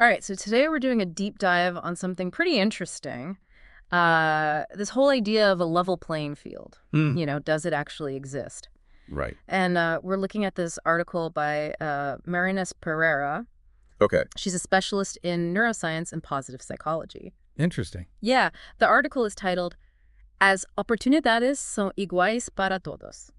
All right, so today we're doing a deep dive on something pretty interesting. This whole idea of a level playing field. Does it actually exist? Right. And we're looking at this article by Marynês Pereira. Okay. She's a specialist in neuroscience and positive psychology. Interesting. Yeah, the article is titled, As Oportunidades São Iguais para Todos.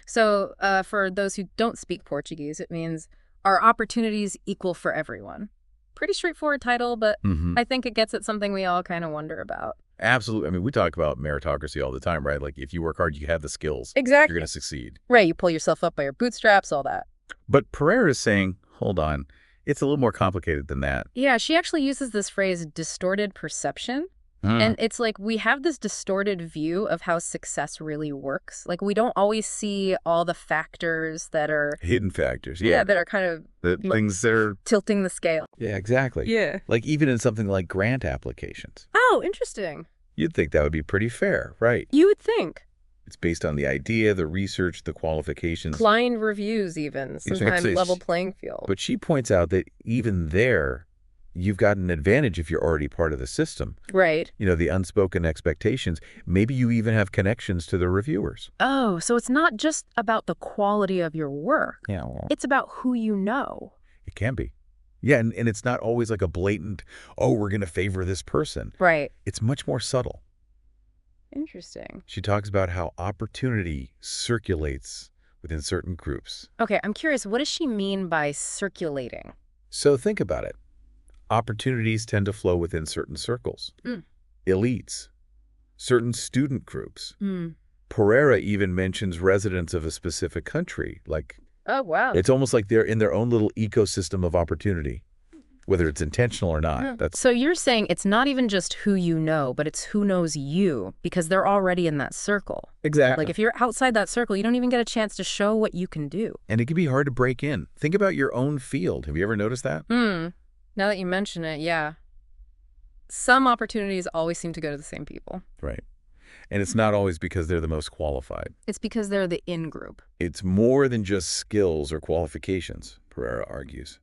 So for those who don't speak Portuguese, it means, are opportunities equal for everyone? Pretty straightforward title, but I think it gets at something we all kind of wonder about. Absolutely. I mean, we talk about meritocracy all the time, right? Like, if you work hard, you have the skills. Exactly. You're going to succeed. Right, you pull yourself up by your bootstraps, all that. But Pereira is saying, hold on, it's a little more complicated than that. Yeah, she actually uses this phrase, distorted perception. And it's like we have this distorted view of how success really works. Like, we don't always see all the factors that are... Hidden factors, that are kind of... The things that are... tilting the scale. Yeah, exactly. Yeah. Like, even in something like grant applications. Oh, interesting. You'd think that would be pretty fair, right? You would think. It's based on the idea, the research, the qualifications. Client reviews even, sometimes level playing field. But she points out that even there, you've got an advantage if you're already part of the system. Right. The unspoken expectations. Maybe you even have connections to the reviewers. Oh, so it's not just about the quality of your work. Yeah. Well, it's about who you know. it can be. Yeah, and it's not always like a blatant, oh, we're going to favor this person. Right. It's much more subtle. Interesting. She talks about how opportunity circulates within certain groups. Okay, I'm curious, what does she mean by circulating? So think about it. Opportunities tend to flow within certain circles, elites, certain student groups. Pereira even mentions residents of a specific country. Like, oh, wow. It's almost like they're in their own little ecosystem of opportunity, whether it's intentional or not. So you're saying it's not even just who you know, but it's who knows you, because they're already in that circle. Exactly. Like, if you're outside that circle, you don't even get a chance to show what you can do. And it can be hard to break in. Think about your own field. Have you ever noticed that? Now that you mention it, yeah. Some opportunities always seem to go to the same people. Right. And it's not always because they're the most qualified. It's because they're the in-group. It's more than just skills or qualifications, Pereira argues.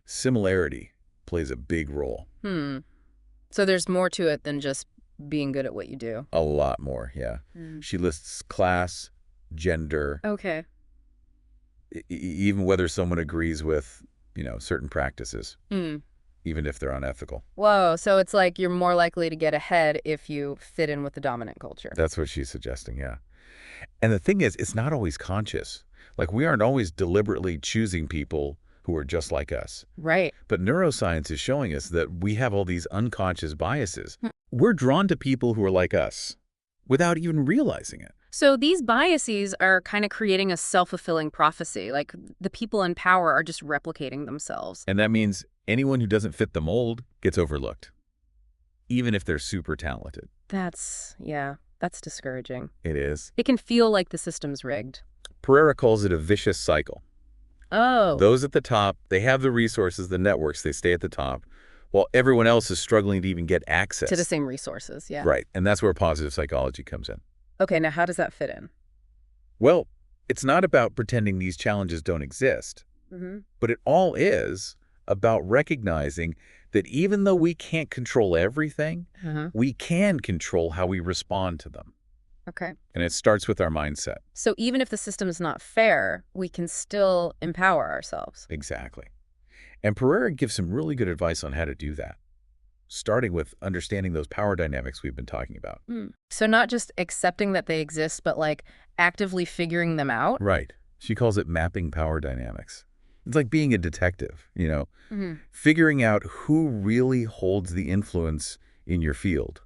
Similarity plays a big role. So there's more to it than just being good at what you do. A lot more, yeah. She lists class, gender. Okay. Even whether someone agrees with, certain practices, even if they're unethical. Whoa, so it's like you're more likely to get ahead if you fit in with the dominant culture. That's what she's suggesting, yeah. And the thing is, it's not always conscious. Like, we aren't always deliberately choosing people who are just like us. Right. But neuroscience is showing us that we have all these unconscious biases. We're drawn to people who are like us without even realizing it. So these biases are kind of creating a self-fulfilling prophecy. Like, the people in power are just replicating themselves. And that means anyone who doesn't fit the mold gets overlooked, even if they're super talented. That's discouraging. It is. It can feel like the system's rigged. Pereira calls it a vicious cycle. Oh. Those at the top, they have the resources, the networks, they stay at the top, while everyone else is struggling to even get access to the same resources, yeah. Right, and that's where positive psychology comes in. Okay, now how does that fit in? Well, it's not about pretending these challenges don't exist, but it all is about recognizing that even though we can't control everything, we can control how we respond to them. Okay. And it starts with our mindset. So even if the system is not fair, we can still empower ourselves. Exactly. And Pereira gives some really good advice on how to do that, starting with understanding those power dynamics we've been talking about. So not just accepting that they exist, but like actively figuring them out? Right. She calls it mapping power dynamics. It's like being a detective, figuring out who really holds the influence in your field,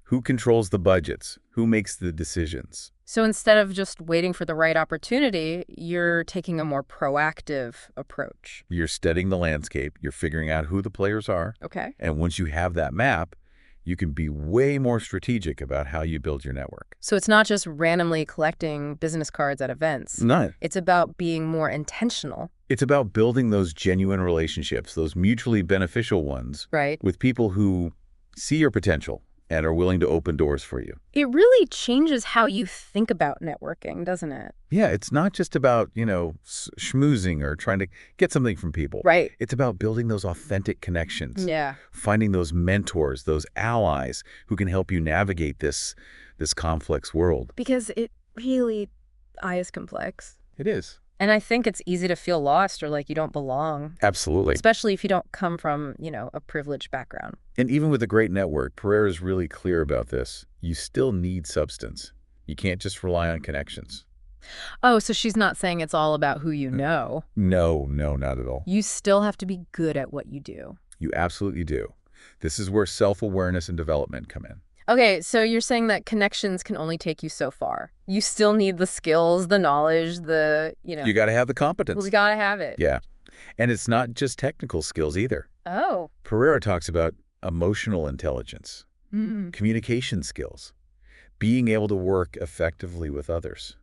who controls the budgets, who makes the decisions. So instead of just waiting for the right opportunity, you're taking a more proactive approach. You're studying the landscape. You're figuring out who the players are. Okay. And once you have that map, you can be way more strategic about how you build your network. So it's not just randomly collecting business cards at events. No. It's about being more intentional. It's about building those genuine relationships, those mutually beneficial ones, right, with people who see your potential and are willing to open doors for you. It really changes how you think about networking, doesn't it? Yeah, it's not just about, schmoozing or trying to get something from people. Right. It's about building those authentic connections. Yeah. Finding those mentors, those allies who can help you navigate this complex world. Because it really is complex. It is. And I think it's easy to feel lost or like you don't belong. Absolutely. Especially if you don't come from, a privileged background. And even with a great network, Pereira is really clear about this. You still need substance. You can't just rely on connections. Oh, so she's not saying it's all about who you know. No, not at all. You still have to be good at what you do. You absolutely do. This is where self-awareness and development come in. Okay, so you're saying that connections can only take you so far. You still need the skills, the knowledge, You got to have the competence. We got to have it. Yeah. And it's not just technical skills either. Oh. Pereira talks about emotional intelligence, communication skills, being able to work effectively with others.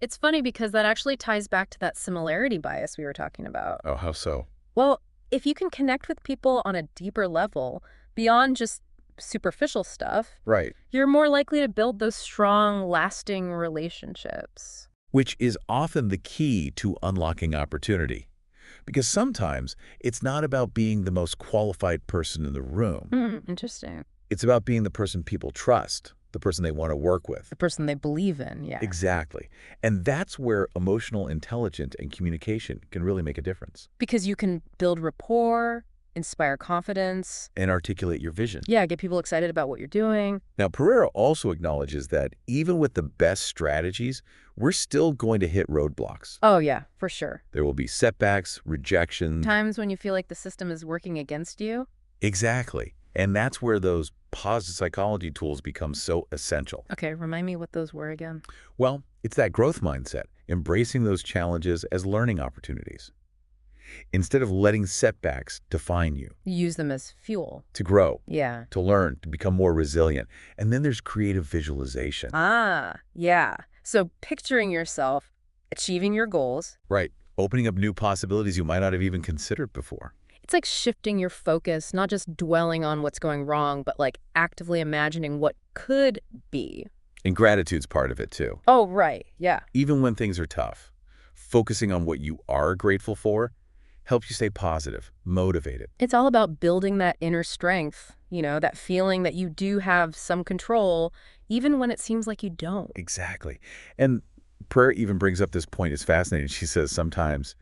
It's funny because that actually ties back to that similarity bias we were talking about. Oh, how so? Well, if you can connect with people on a deeper level, beyond just superficial stuff, right, you're more likely to build those strong, lasting relationships. Which is often the key to unlocking opportunity. Because sometimes it's not about being the most qualified person in the room. Interesting. It's about being the person people trust, the person they want to work with. The person they believe in, yeah. Exactly. And that's where emotional intelligence and communication can really make a difference. Because you can build rapport, inspire confidence. And articulate your vision. Yeah, get people excited about what you're doing. Now, Pereira also acknowledges that even with the best strategies, we're still going to hit roadblocks. Oh, yeah, for sure. There will be setbacks, rejection. Times when you feel like the system is working against you. Exactly. And that's where those positive psychology tools become so essential. Okay, remind me what those were again. Well, it's that growth mindset, embracing those challenges as learning opportunities. Instead of letting setbacks define you. Use them as fuel. To grow. Yeah. To learn, to become more resilient. And then there's creative visualization. Ah, yeah. So picturing yourself achieving your goals. Right. Opening up new possibilities you might not have even considered before. It's like shifting your focus, not just dwelling on what's going wrong, but like actively imagining what could be. And gratitude's part of it too. Oh, right. Yeah. Even when things are tough, focusing on what you are grateful for helps you stay positive, motivated. It's all about building that inner strength, that feeling that you do have some control, even when it seems like you don't. Exactly. And Pereira even brings up this point. It's fascinating. She says sometimes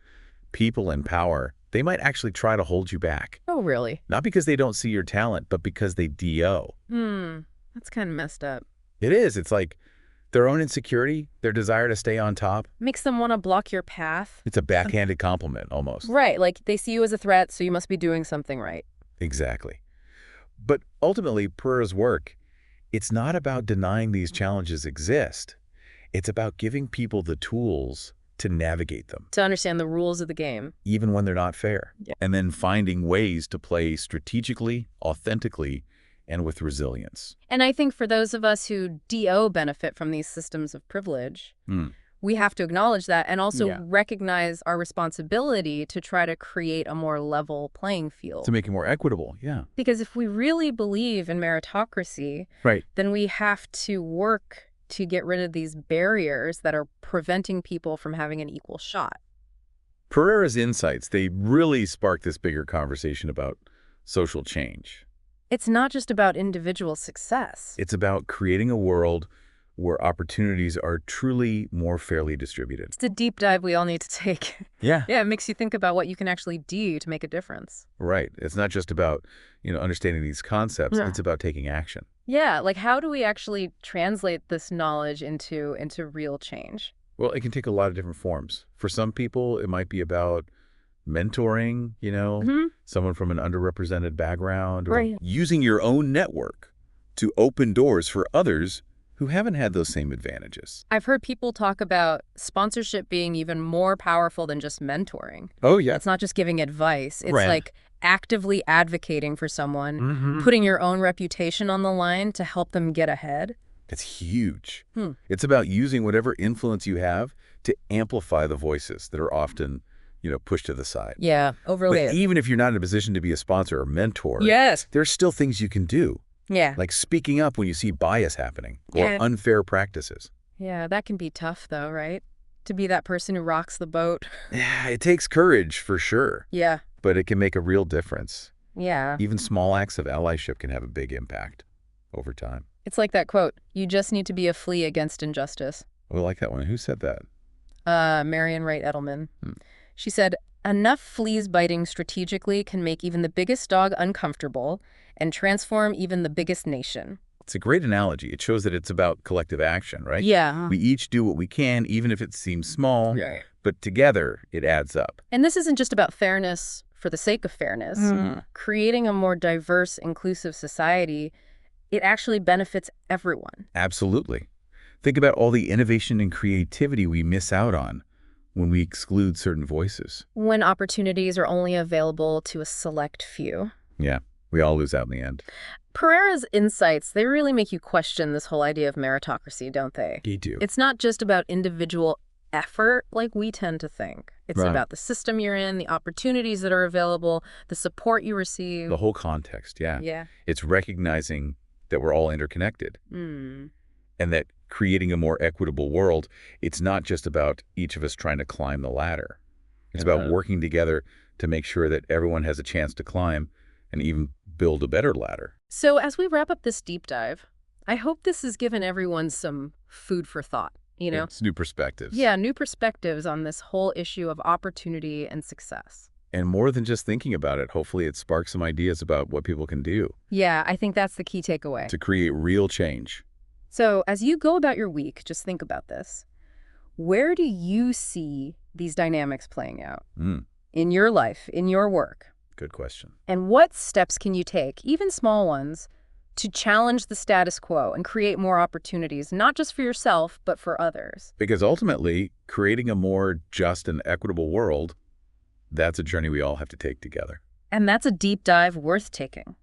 people in power, they might actually try to hold you back. Oh, really? Not because they don't see your talent, but because they DO. That's kind of messed up. It is. It's like their own insecurity, their desire to stay on top. Makes them want to block your path. It's a backhanded compliment, almost. Right, like they see you as a threat, so you must be doing something right. Exactly. But ultimately, Pereira's work, it's not about denying these challenges exist. It's about giving people the tools to navigate them. To understand the rules of the game. Even when they're not fair. Yeah. And then finding ways to play strategically, authentically, and with resilience. And I think for those of us who DO benefit from these systems of privilege, we have to acknowledge that and also recognize our responsibility to try to create a more level playing field. To make it more equitable, yeah. Because if we really believe in meritocracy, then we have to work to get rid of these barriers that are preventing people from having an equal shot. Pereira's insights, they really spark this bigger conversation about social change. It's not just about individual success. It's about creating a world where opportunities are truly more fairly distributed. It's a deep dive we all need to take. Yeah. Yeah, it makes you think about what you can actually do to make a difference. Right. It's not just about, understanding these concepts. It's about taking action. Yeah, like how do we actually translate this knowledge into real change? Well, it can take a lot of different forms. For some people, it might be about mentoring, someone from an underrepresented background, or using your own network to open doors for others who haven't had those same advantages. I've heard people talk about sponsorship being even more powerful than just mentoring. Oh, yeah. It's not just giving advice. It's like actively advocating for someone, putting your own reputation on the line to help them get ahead. It's huge. It's about using whatever influence you have to amplify the voices that are often pushed to the side. Yeah, overlooked. But even if you're not in a position to be a sponsor or mentor, yes, there's still things you can do. Yeah. Like speaking up when you see bias happening or unfair practices. Yeah, that can be tough though, right? To be that person who rocks the boat. Yeah, it takes courage for sure. Yeah. But it can make a real difference. Yeah. Even small acts of allyship can have a big impact over time. It's like that quote, you just need to be a flea against injustice. Oh, I like that one. Who said that? Marion Wright Edelman. She said, enough fleas biting strategically can make even the biggest dog uncomfortable and transform even the biggest nation. It's a great analogy. It shows that it's about collective action, right? Yeah. We each do what we can, even if it seems small, but together it adds up. And this isn't just about fairness for the sake of fairness. Creating a more diverse, inclusive society, it actually benefits everyone. Absolutely. Think about all the innovation and creativity we miss out on when we exclude certain voices. When opportunities are only available to a select few. Yeah, we all lose out in the end. Pereira's insights, they really make you question this whole idea of meritocracy, don't they? They do. It's not just about individual effort like we tend to think. It's about the system you're in, the opportunities that are available, the support you receive. The whole context, yeah. Yeah. It's recognizing that we're all interconnected. And that creating a more equitable world, it's not just about each of us trying to climb the ladder. It's about working together to make sure that everyone has a chance to climb and even build a better ladder. So as we wrap up this deep dive, I hope this has given everyone some food for thought, you know? It's new perspectives. Yeah, new perspectives on this whole issue of opportunity and success. And more than just thinking about it, hopefully it sparks some ideas about what people can do. Yeah, I think that's the key takeaway. To create real change. So as you go about your week, just think about this. Where do you see these dynamics playing out? In your life, in your work? Good question. And what steps can you take, even small ones, to challenge the status quo and create more opportunities, not just for yourself, but for others? Because ultimately, creating a more just and equitable world, that's a journey we all have to take together. And that's a deep dive worth taking.